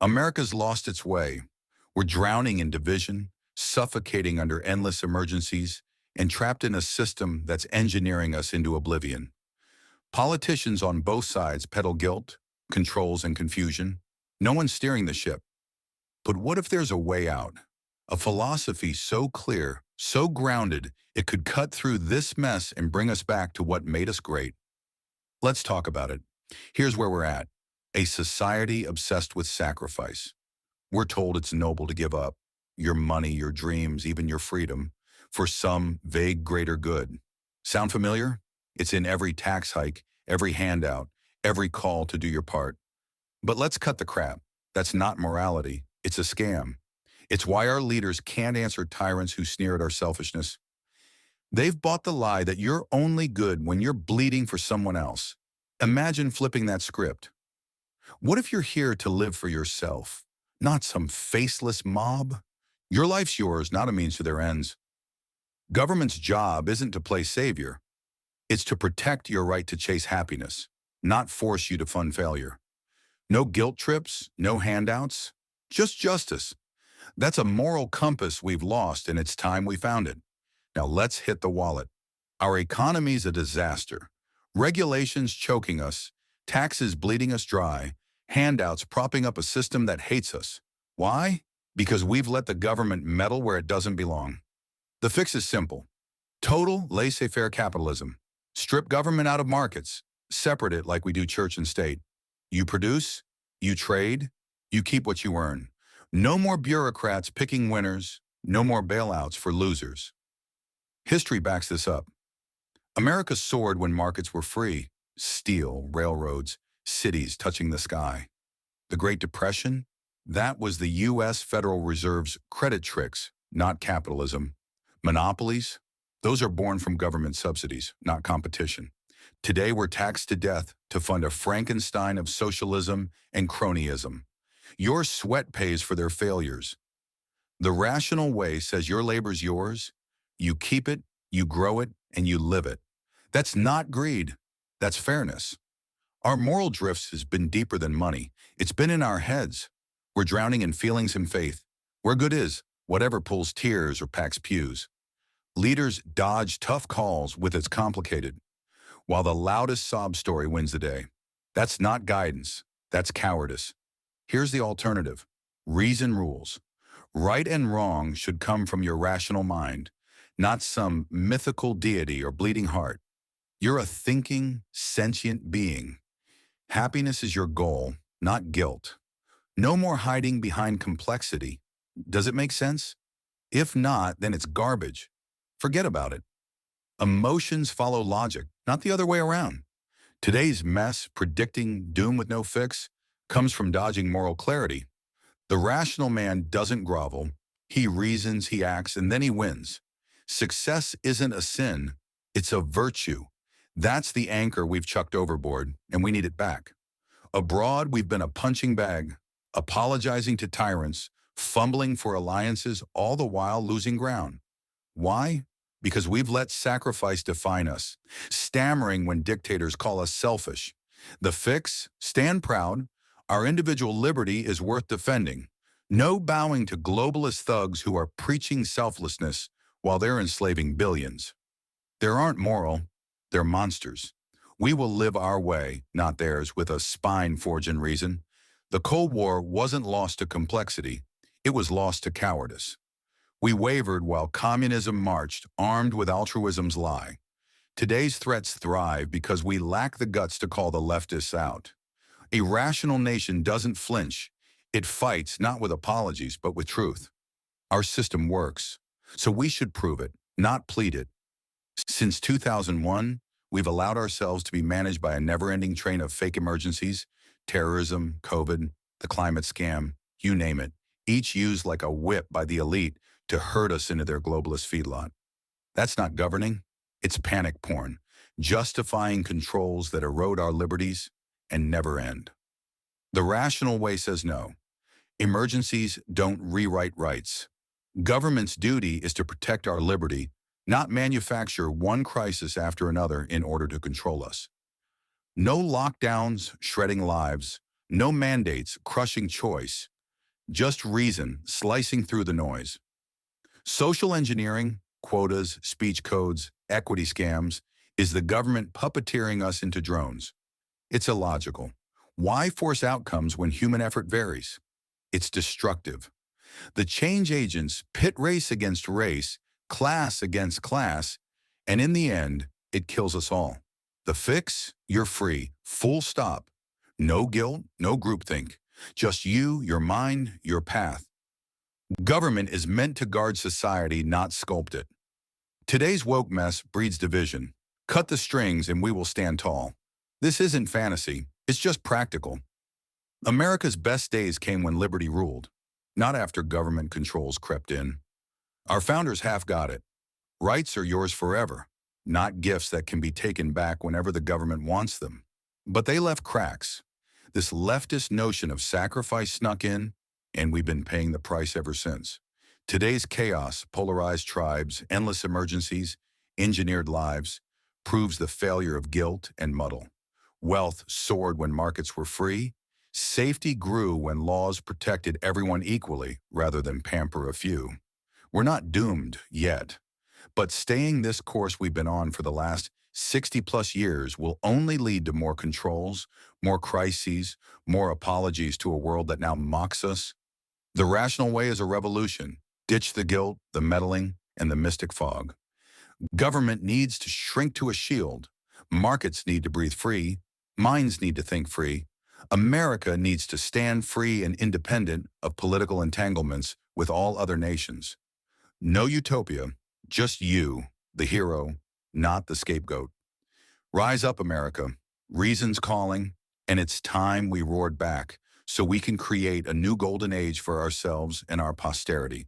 America's lost its way. We're drowning in division, suffocating under endless emergencies, and trapped in a system that's engineering us into oblivion. Politicians on both sides peddle guilt, controls, and confusion. No one's steering the ship. But what if there's a way out? A philosophy so clear, so grounded, it could cut through this mess and bring us back to what made us great. Let's talk about it. Here's where we're at. A society obsessed with sacrifice. We're told it's noble to give up your money, your dreams, even your freedom for some vague greater good. Sound familiar? It's in every tax hike, every handout, every call to do your part. But let's cut the crap. That's not morality. It's a scam. It's why our leaders can't answer tyrants who sneer at our selfishness. They've bought the lie that you're only good when you're bleeding for someone else. Imagine flipping that script. What if you're here to live for yourself, not some faceless mob? Your life's yours, not a means to their ends. Government's job isn't to play savior. It's to protect your right to chase happiness, not force you to fund failure. No guilt trips, no handouts, just justice. That's a moral compass we've lost, and it's time we found it. Now let's hit the wallet. Our economy's a disaster. Regulations choking us, taxes bleeding us dry, handouts propping up a system that hates us. Why? Because we've let the government meddle where it doesn't belong. The fix is simple. Total laissez-faire capitalism. Strip government out of markets. Separate it like we do church and state. You produce, you trade, you keep what you earn. No more bureaucrats picking winners, no more bailouts for losers. History backs this up. America soared when markets were free. Steel, railroads, cities touching the sky. The Great Depression? That was the U.S. Federal Reserve's credit tricks, not capitalism. Monopolies? Those are born from government subsidies, not competition. Today we're taxed to death to fund a Frankenstein of socialism and cronyism. Your sweat pays for their failures. The rational way says your labor's yours, you keep it, you grow it, and you live it. That's not greed, that's fairness. Our moral drift has been deeper than money. It's been in our heads. We're drowning in feelings and faith, where good is, whatever pulls tears or packs pews. Leaders dodge tough calls with it's complicated, while the loudest sob story wins the day. That's not guidance, that's cowardice. Here's the alternative. Reason rules. Right and wrong should come from your rational mind, not some mythical deity or bleeding heart. You're a thinking, sentient being. Happiness is your goal, not guilt. No more hiding behind complexity. Does it make sense? If not, then it's garbage. Forget about it. Emotions follow logic, not the other way around. Today's mess, predicting doom with no fix, comes from dodging moral clarity. The rational man doesn't grovel. He reasons, he acts, and then he wins. Success isn't a sin, it's a virtue. That's the anchor we've chucked overboard, and we need it back. Abroad, we've been a punching bag, apologizing to tyrants, fumbling for alliances, all the while losing ground. Why? Because we've let sacrifice define us, stammering when dictators call us selfish. The fix? Stand proud. Our individual liberty is worth defending. No bowing to globalist thugs who are preaching selflessness while they're enslaving billions. They aren't moral, they're monsters. We will live our way, not theirs, with a spine-forging reason. The Cold War wasn't lost to complexity, it was lost to cowardice. We wavered while communism marched, armed with altruism's lie. Today's threats thrive because we lack the guts to call the leftists out. A rational nation doesn't flinch. It fights not with apologies, but with truth. Our system works, so we should prove it, not plead it. Since 2001, we've allowed ourselves to be managed by a never-ending train of fake emergencies, terrorism, COVID, the climate scam, you name it, each used like a whip by the elite to herd us into their globalist feedlot. That's not governing, it's panic porn, justifying controls that erode our liberties and never end. The rational way says no. Emergencies don't rewrite rights. Government's duty is to protect our liberty, not manufacture one crisis after another in order to control us. No lockdowns shredding lives, no mandates crushing choice, just reason slicing through the noise. Social engineering, quotas, speech codes, equity scams, is the government puppeteering us into drones. It's illogical. Why force outcomes when human effort varies? It's destructive. The change agents pit race against race, class against class, and in the end, it kills us all. The fix? You're free. Full stop. No guilt, no groupthink. Just you, your mind, your path. Government is meant to guard society, not sculpt it. Today's woke mess breeds division. Cut the strings and we will stand tall. This isn't fantasy, it's just practical. America's best days came when liberty ruled, not after government controls crept in. Our founders half got it. Rights are yours forever, not gifts that can be taken back whenever the government wants them. But they left cracks. This leftist notion of sacrifice snuck in, and we've been paying the price ever since. Today's chaos, polarized tribes, endless emergencies, engineered lives, proves the failure of guilt and muddle. Wealth soared when markets were free. Safety grew when laws protected everyone equally rather than pamper a few. We're not doomed yet, but staying this course we've been on for the last 60-plus years will only lead to more controls, more crises, more apologies to a world that now mocks us. The rational way is a revolution. Ditch the guilt, the meddling, and the mystic fog. Government needs to shrink to a shield. Markets need to breathe free. Minds need to think free. America needs to stand free and independent of political entanglements with all other nations. No utopia, just you, the hero, not the scapegoat. Rise up, America. Reason's calling, and it's time we roared back so we can create a new golden age for ourselves and our posterity.